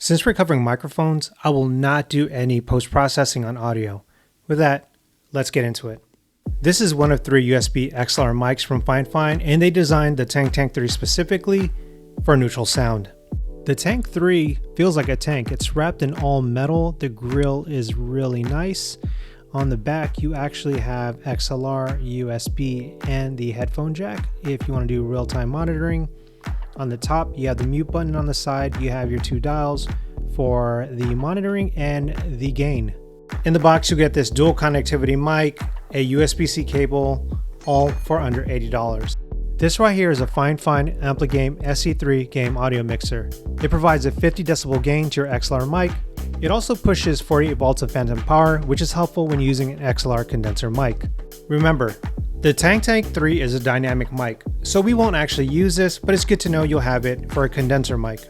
Since we're covering microphones, I will not do any post-processing on audio. With that, let's get into it. This is one of 3 USB XLR mics from FiFine, and they designed the Tank 3 specifically for neutral sound. The Tank 3 feels like a tank. It's wrapped in all metal. The grill is really nice. On the back, you actually have XLR, USB, and the headphone jack if you want to do real-time monitoring. On the top, you have the mute button. On the side, you have your 2 dials for the monitoring and the gain. In the box, you get this dual connectivity mic, a USB-C cable, all for under $80. This right here is a FiFine Ampligame SC3 game audio mixer. It provides a 50 decibel gain to your XLR mic. It also pushes 48 volts of phantom power, which is helpful when using an XLR condenser mic. Remember, the Tank 3 is a dynamic mic, so we won't actually use this, but it's good to know you'll have it for a condenser mic.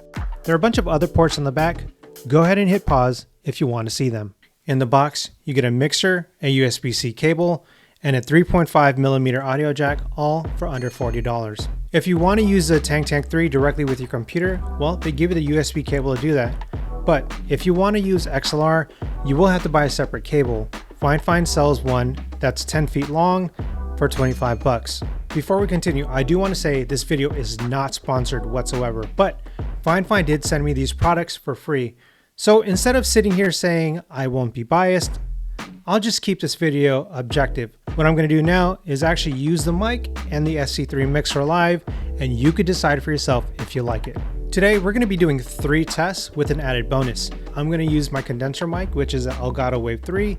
There are a bunch of other ports on the back. Go ahead and hit pause if you want to see them. In the box, you get a mixer, a USB-C cable, and a 3.5mm audio jack, all for under $40. If you want to use the Tank 3 directly with your computer, well, they give you the USB cable to do that. But if you want to use XLR, you will have to buy a separate cable. FiFine sells one that's 10 feet long for $25. Before we continue, I do want to say this video is not sponsored whatsoever, but FiFine did send me these products for free. So instead of sitting here saying I won't be biased, I'll just keep this video objective. What I'm going to do now is actually use the mic and the SC3 Mixer live, and you could decide for yourself if you like it. Today, we're going to be doing 3 tests with an added bonus. I'm going to use my condenser mic, which is an Elgato Wave 3,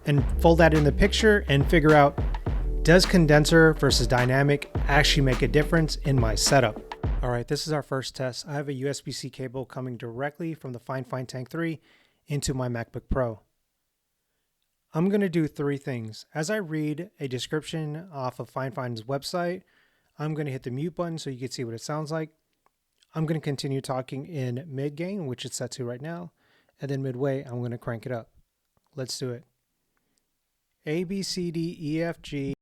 and fold that in the picture and figure out, does condenser versus dynamic actually make a difference in my setup? All right, this is our first test. I have a USB-C cable coming directly from the FiFine Tank 3 into my MacBook Pro. I'm going to do 3 things. As I read a description off of FiFine's website, I'm going to hit the mute button so you can see what it sounds like. I'm going to continue talking in mid gain, which it's set to right now, and then midway, I'm going to crank it up. Let's do it. A, B, C, D, E, F, G,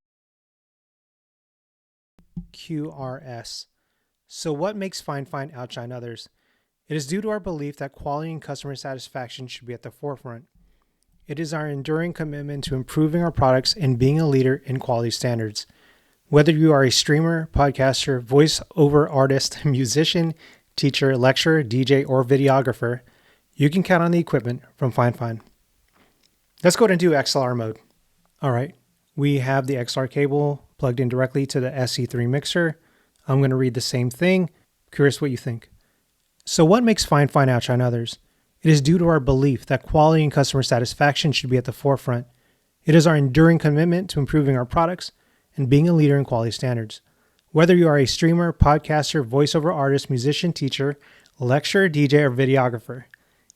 Q, R, S. So what makes FiFine outshine others? It is due to our belief that quality and customer satisfaction should be at the forefront. It is our enduring commitment to improving our products and being a leader in quality standards. Whether you are a streamer, podcaster, voice-over artist, musician, teacher, lecturer, DJ, or videographer, you can count on the equipment from FiFine. Let's go ahead and do XLR mode. All right, we have the XLR cable plugged in directly to the SC3 mixer. I'm going to read the same thing. Curious what you think. So what makes FiFine outshine others? It is due to our belief that quality and customer satisfaction should be at the forefront. It is our enduring commitment to improving our products and being a leader in quality standards. Whether you are a streamer, podcaster, voiceover artist, musician, teacher, lecturer, DJ, or videographer,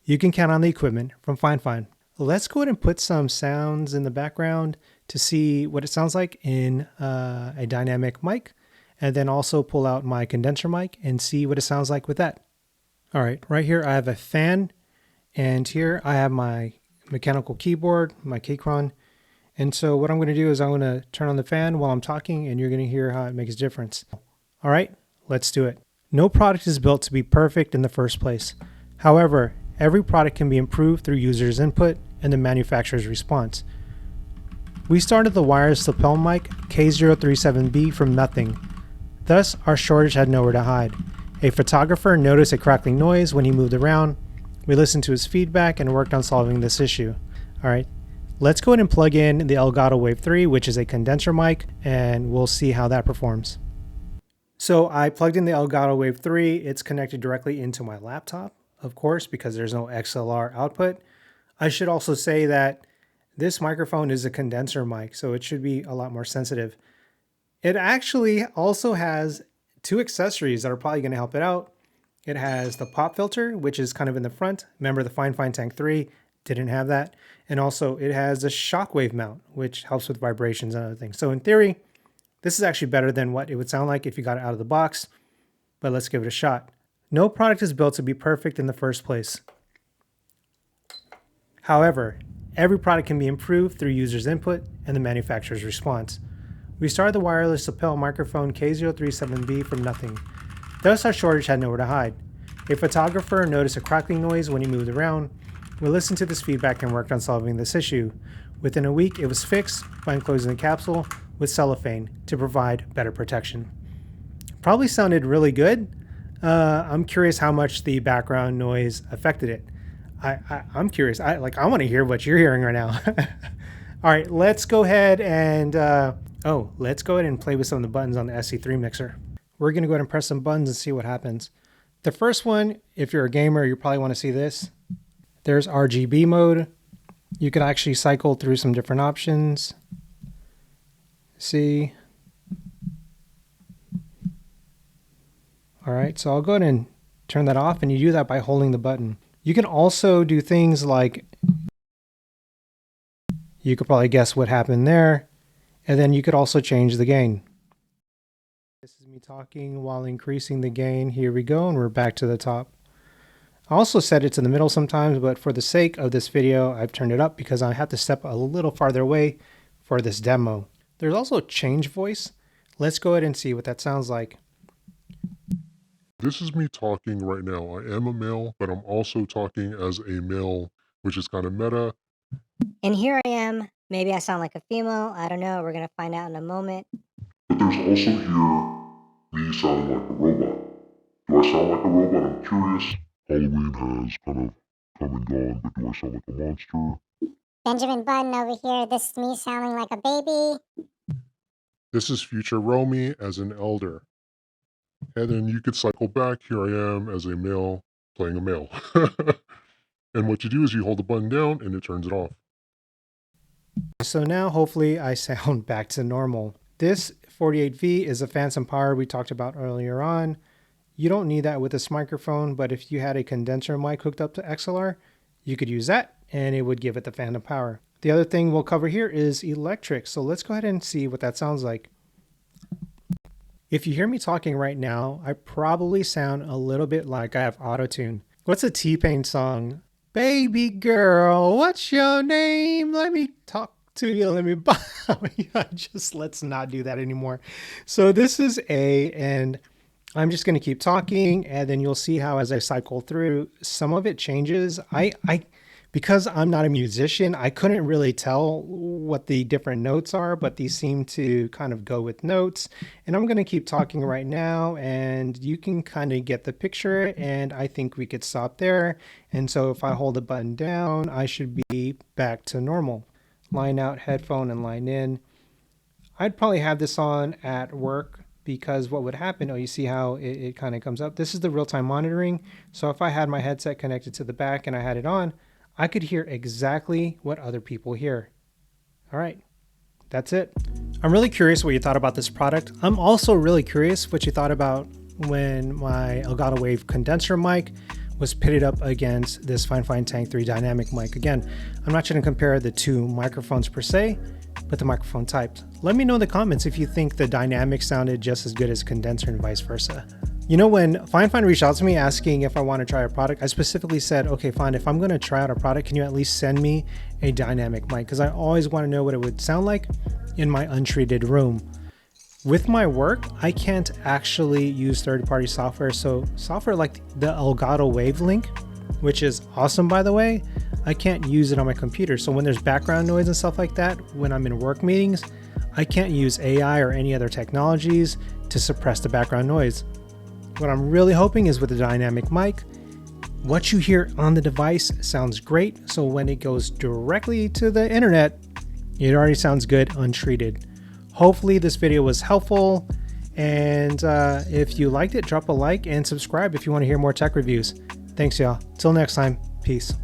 you can count on the equipment from FiFine. Let's go ahead and put some sounds in the background to see what it sounds like in a dynamic mic, and then also pull out my condenser mic and see what it sounds like with that. All right, right here I have a fan, and here I have my mechanical keyboard, my Keychron. And so what I'm going to do is I'm going to turn on the fan while I'm talking, and you're going to hear how it makes a difference. All right, let's do it. No product is built to be perfect in the first place. However, every product can be improved through users' input and the manufacturer's response. We started the wireless lapel mic K037B from nothing. Thus, our shortage had nowhere to hide. A photographer noticed a crackling noise when he moved around. We listened to his feedback and worked on solving this issue. All right, let's go ahead and plug in the Elgato Wave 3, which is a condenser mic, and we'll see how that performs. So I plugged in the Elgato Wave 3. It's connected directly into my laptop, of course, because there's no XLR output. I should also say that this microphone is a condenser mic, so it should be a lot more sensitive. It actually also has 2 accessories that are probably going to help it out. It has the pop filter, which is kind of in the front. Remember, the FiFine Tank 3 didn't have that. And also it has a shockwave mount, which helps with vibrations and other things. So in theory, this is actually better than what it would sound like if you got it out of the box, but let's give it a shot. No product is built to be perfect in the first place. However, every product can be improved through users' input and the manufacturer's response. We started the wireless lapel microphone K037B from nothing. Thus, our shortage had nowhere to hide. A photographer noticed a crackling noise when he moved around. We listened to this feedback and worked on solving this issue. Within a week, it was fixed by enclosing the capsule with cellophane to provide better protection. Probably sounded really good. I'm curious how much the background noise affected it. I'm curious. I want to hear what you're hearing right now. All right, let's go ahead and play with some of the buttons on the SC3 mixer. We're going to go ahead and press some buttons and see what happens. The first one, if you're a gamer, you probably want to see this. There's RGB mode. You can actually cycle through some different options. See? All right, so I'll go ahead and turn that off, and you do that by holding the button. You can also do things like, you could probably guess what happened there, and then you could also change the gain. This is me talking while increasing the gain. Here we go, and we're back to the top. I also set it to the middle sometimes, but for the sake of this video, I've turned it up because I have to step a little farther away for this demo. There's also change voice. Let's go ahead and see what that sounds like. This is me talking right now. I am a male, but I'm also talking as a male, which is kind of meta. And here I am. Maybe I sound like a female. I don't know. We're going to find out in a moment. But there's also here me sounding like a robot. Do I sound like a robot? I'm curious. Halloween has kind of come and gone, but do I sound like a monster? Benjamin Button over here. This is me sounding like a baby. This is future Romy as an elder. And then you could cycle back. Here I am as a male playing a male. And what you do is you hold the button down and it turns it off. So now hopefully I sound back to normal. This 48V is a phantom power we talked about earlier on. You don't need that with this microphone, but if you had a condenser mic hooked up to XLR, you could use that and it would give it the phantom power. The other thing we'll cover here is electric. So let's go ahead and see what that sounds like. If you hear me talking right now, I probably sound a little bit like I have auto-tune. What's a T-Pain song? Baby girl, what's your name? Let me talk to you. Let me just let's not do that anymore. So this is A, and I'm just going to keep talking, and then you'll see how as I cycle through, some of it changes. Because I'm not a musician, I couldn't really tell what the different notes are, but these seem to kind of go with notes. And I'm going to keep talking right now, and you can kind of get the picture, and I think we could stop there. And so if I hold the button down, I should be back to normal. Line out, headphone, and line in. I'd probably have this on at work because what would happen, you see how it kind of comes up. This is the real-time monitoring. So if I had my headset connected to the back and I had it on, I could hear exactly what other people hear. All right, that's it. I'm really curious what you thought about this product. I'm also really curious what you thought about when my Elgato Wave condenser mic was pitted up against this FiFine Tank 3 dynamic mic. Again, I'm not going to compare the two microphones per se, but the microphone types. Let me know in the comments if you think the dynamic sounded just as good as condenser and vice versa. You know, when FiFine reached out to me asking if I want to try a product, I specifically said, okay, fine, if I'm going to try out a product, can you at least send me a dynamic mic? Because I always want to know what it would sound like in my untreated room. With my work, I can't actually use third-party software. So software like the Elgato Wave link, which is awesome, by the way, I can't use it on my computer. So when there's background noise and stuff like that, when I'm in work meetings, I can't use AI or any other technologies to suppress the background noise. What I'm really hoping is with the dynamic mic, what you hear on the device sounds great. So when it goes directly to the internet, it already sounds good untreated. Hopefully this video was helpful. And if you liked it, drop a like and subscribe if you want to hear more tech reviews. Thanks, y'all. Till next time. Peace.